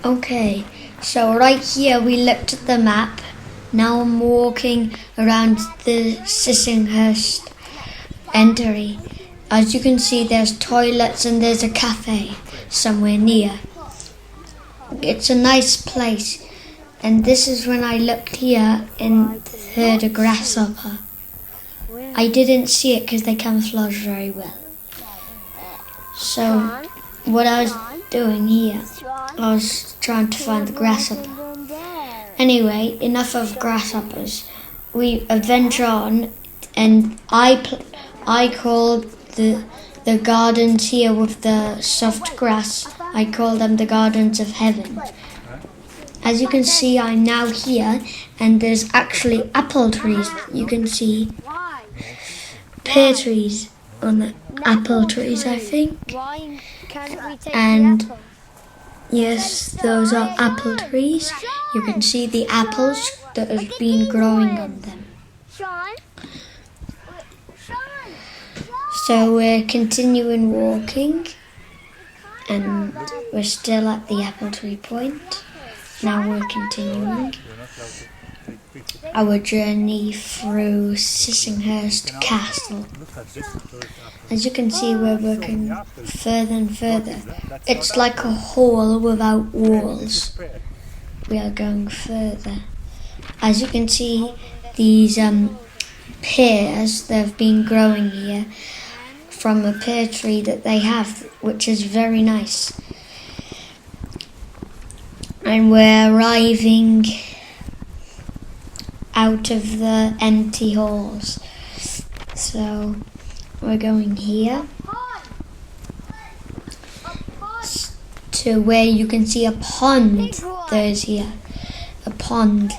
Okay, so right here we looked at the map. Now I'm walking around the Sissinghurst entry. As you can see, there's toilets and there's a cafe somewhere near. It's a nice place. And this is when I looked here and heard a grasshopper. I didn't see it because they camouflage very well. So what I was doing here, I was trying to find the grasshopper. Anyway, enough of grasshoppers. We adventure on, and I called the gardens here with the soft grass, I call them the gardens of heaven. As you can see, I'm now here, and there's actually apple trees. You can see pear trees on the apple trees, I think. And yes, those are apple trees. You can see the apples that have been growing on them. So we're continuing walking, and we're still at the apple tree point. Now we're continuing our journey through Sissinghurst Castle. As you can see, we're working further and further. It's like a hall without walls. We are going further. As you can see, these pears that have been growing here from a pear tree that they have, which is very nice. And we're arriving out of the empty halls. So we're going here to where you can see a pond. There's here a pond.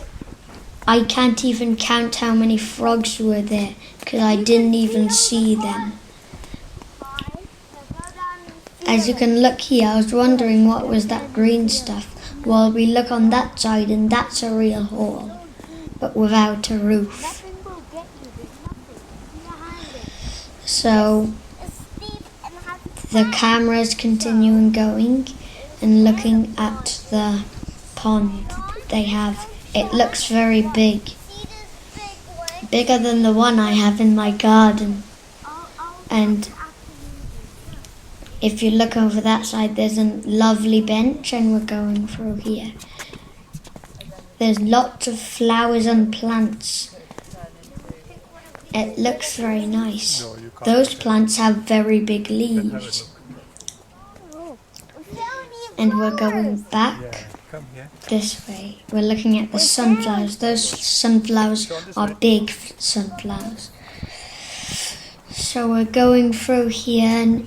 I can't even count how many frogs were there because I didn't even see them. As you can look here, I was wondering what was that green stuff. Well, we look on that side and that's a real hall, but without a roof. So the camera's continuing going and looking at the pond they have. It looks very big, bigger than the one I have in my garden. And if you look over that side, there's a lovely bench, and we're going through here. There's lots of flowers and plants. It looks very nice. Those plants have very big leaves. And we're going back this way. We're looking at the sunflowers. Those sunflowers are big sunflowers. So we're going through here,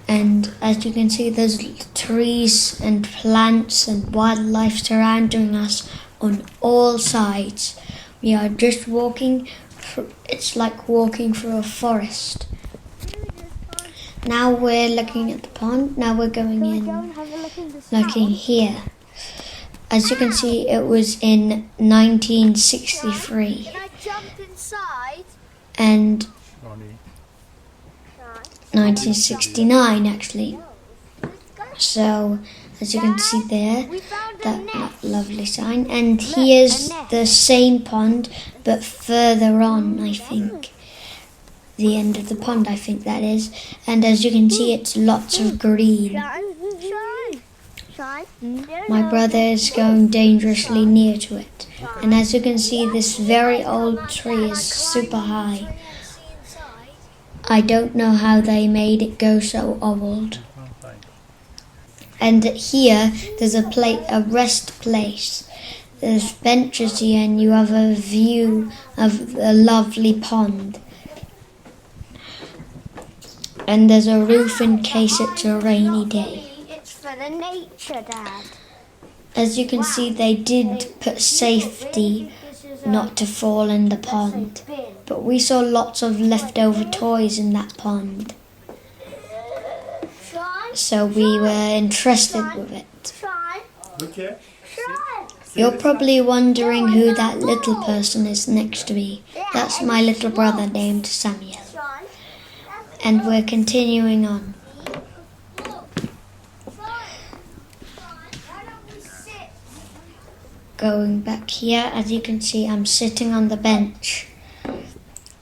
and as you can see, there's trees and plants and wildlife surrounding us on all sides. We are just walking through, it's like walking through a forest. Now we're looking at the pond. Now we're going in, looking here. As you can see, it was in 1963. Can I jump inside? And 1969 actually. So as you can see there, that lovely sign. And here's the same pond, but further on, I think. The end of the pond, I think that is. And as you can see, it's lots of green. My brother is going dangerously near to it. And as you can see, this very old tree is super high. I don't know how they made it go so old. And here, there's a rest place. There's benches here, and you have a view of the lovely pond. And there's a roof in case it's a rainy day. It's for the nature, Dad. As you can see, they did put safety not to fall in the pond. But we saw lots of leftover toys in that pond. So we were interested with it. You're probably wondering who that little person is next to me. That's my little brother named Samuel. And we're continuing on. going back here, as you can see, I'm sitting on the bench.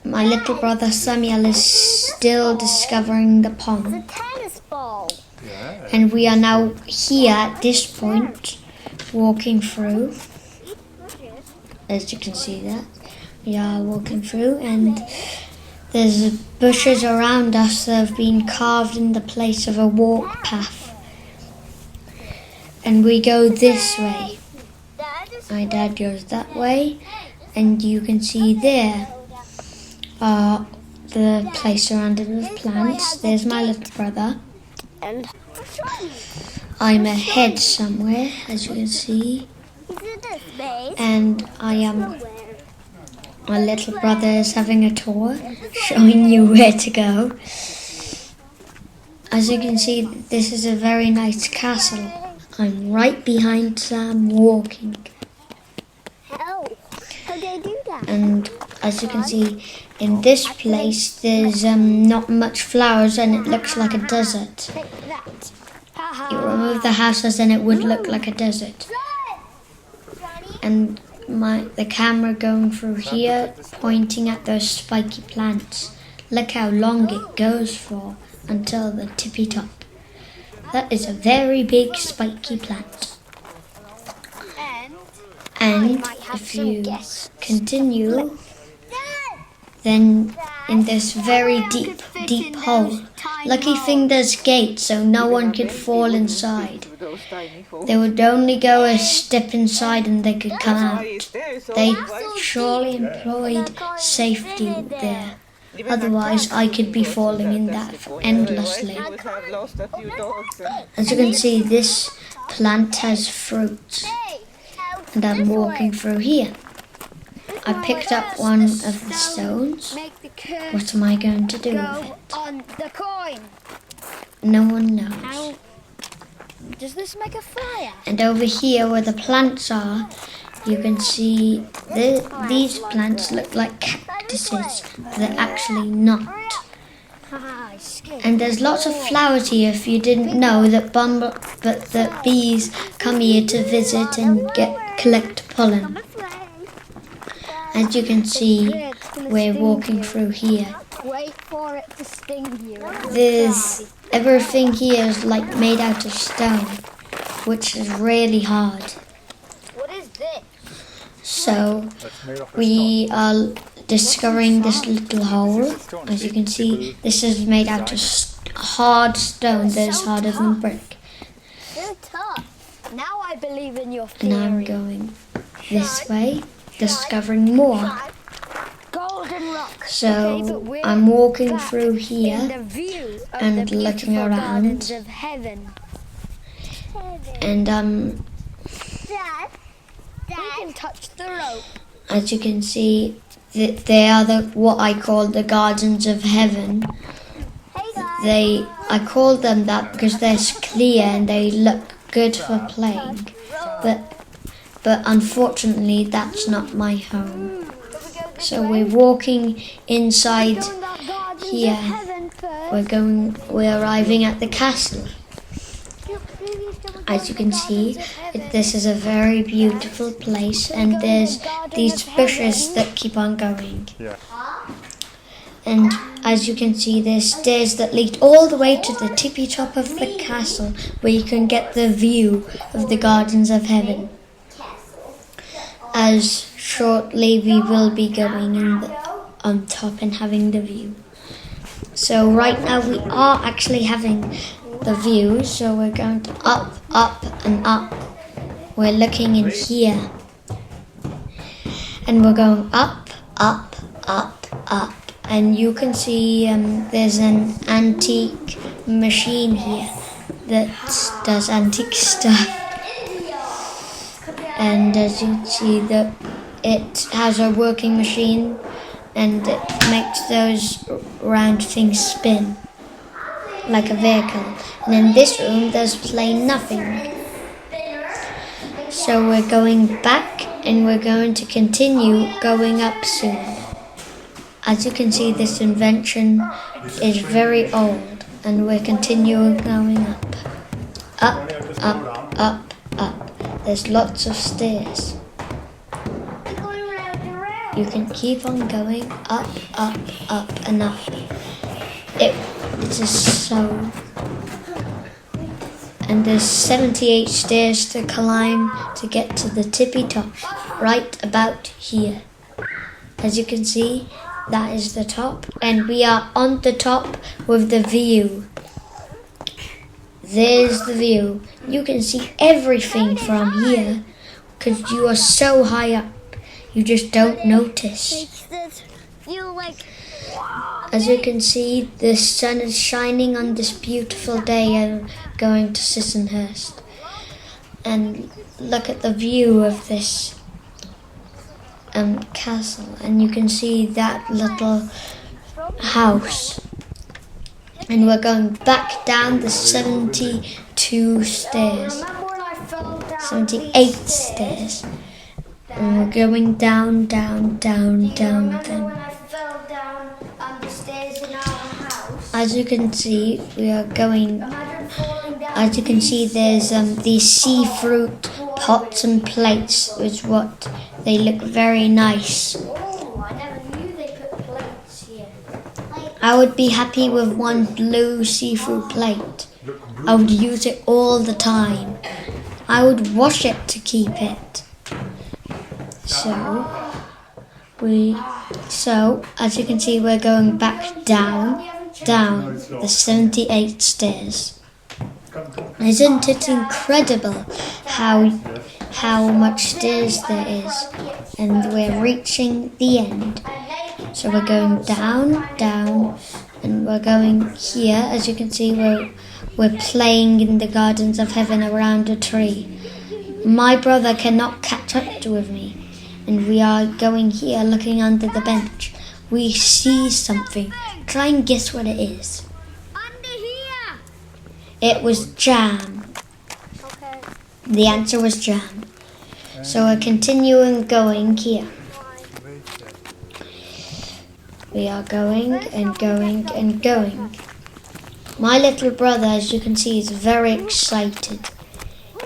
My little brother Samuel is still discovering the pond. Tennis ball. And we are now here at this point, walking through. As you can see that. We are walking through, and there's bushes around us that have been carved in the place of a walk path. And we go this way. My dad goes that way, and you can see there the place surrounded with plants. There's my little brother. And I'm ahead somewhere, as you can see, and my little brother is having a tour, showing you where to go. As you can see, this is a very nice castle. I'm right behind Sam walking. how do they do that? And as you can see, in this place there's not much flowers and it looks like a desert. Take that. You remove the houses and it would look like a desert. And the camera going through here, pointing at those spiky plants. Look how long it goes for until the tippy top. That is a very big spiky plant. And if you continue, then in this very deep hole, lucky thing there's gates so no one could fall inside. They would only go a step inside and they could come out. They surely employed safety there. Otherwise, I could be falling in that endlessly. As you can see, this plant has fruits, and I'm walking through here. I picked up one of the stones. What am I going to do with it? On the coin. No one knows. Does this make a fire? And over here, where the plants are, you can see these plants look like cactuses, but they're actually not. And there's lots of flowers here. If you didn't know that bees come here to visit and collect pollen. As you can see, we're walking through here. Wait for it to sting you. Everything here is like made out of stone, which is really hard. What is this? So we are discovering this little hole. As you can see, this is made out of hard stone that is harder than brick. So tough. Now I believe in your theory. And I'm going this way, discovering more. Golden rock. So I'm walking through In here the view of and the looking beautiful around. gardens of heaven. And Dad, we can touch the rope. as you can see, they are what I call the gardens of heaven. Hey guys. I call them that because they're clear and they look good for playing. But unfortunately, that's not my home. So we're walking inside here. We're arriving at the castle. As you can see, this is a very beautiful place, and there's these bushes that keep on going. Yeah. And as you can see, there's stairs that lead all the way to the tippy top of the castle, where you can get the view of the gardens of heaven. As shortly we will be going on top and having the view. So right now we are actually having the view, so we're going to up and up. We're looking in here, and we're going up, and you can see there's an antique machine here that does antique stuff. And as you can see, that it has a working machine and it makes those round things spin like a vehicle. And in this room there's plain nothing. So we're going back and we're going to continue going up soon. As you can see, this invention is very old and we're continuing going up. Up. There's lots of stairs. you can keep on going up, up, up and up. It is so... And there's 78 stairs to climb to get to the tippy top, right about here. As you can see, that is the top, and we are on the top with the view. There's the view. You can see everything from here because you are so high up. You just don't notice. As you can see, the sun is shining on this beautiful day of going to Sissinghurst. And look at the view of this castle, and you can see that little house. And we're going back down the 72 stairs, 78 stairs. And we're going down, down, down, down them. As you can see, we are going, as you can see, there's these sea fruit pots and plates, is what they look very nice. I never knew they put plates here. I would be happy with one blue seafood plate. I would use it all the time. I would wash it to keep it. So, as you can see, we're going back down the 78 stairs. Isn't it incredible how much stairs there is? And we're reaching the end. So we're going down, down, and we're going here. As you can see, we're playing in the gardens of heaven around a tree. My brother cannot catch up with me. And we are going here, looking under the bench. We see something. Try and guess what it is. Under here. It was jam. Okay. The answer was jam. So we're continuing going here. We are going and going and going. My little brother, as you can see, is very excited.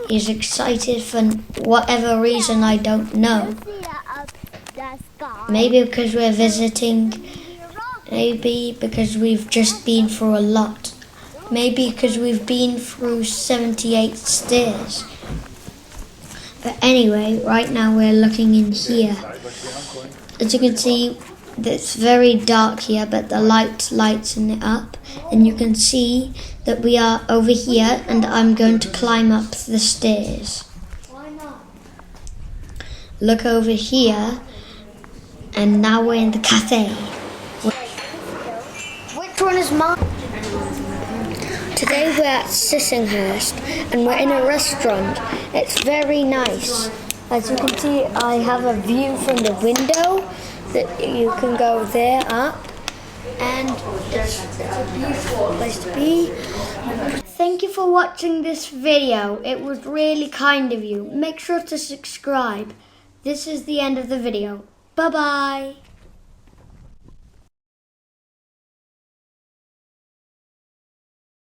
He's excited for whatever reason I don't know. Maybe because we're visiting. Maybe because we've just been through a lot. Maybe because we've been through 78 stairs. But anyway, right now we're looking in here. As you can see, it's very dark here, but the lights it up. And you can see that we are over here, and I'm going to climb up the stairs. Why not? Look over here, and now we're in the cafe. Which one is mine? Today we're at Sissinghurst, and we're in a restaurant. It's very nice. As you can see, I have a view from the window that you can go there up, and it's a beautiful place to be. Thank you for watching this video. It was really kind of you. Make sure to subscribe. This is the end of the video. Bye bye.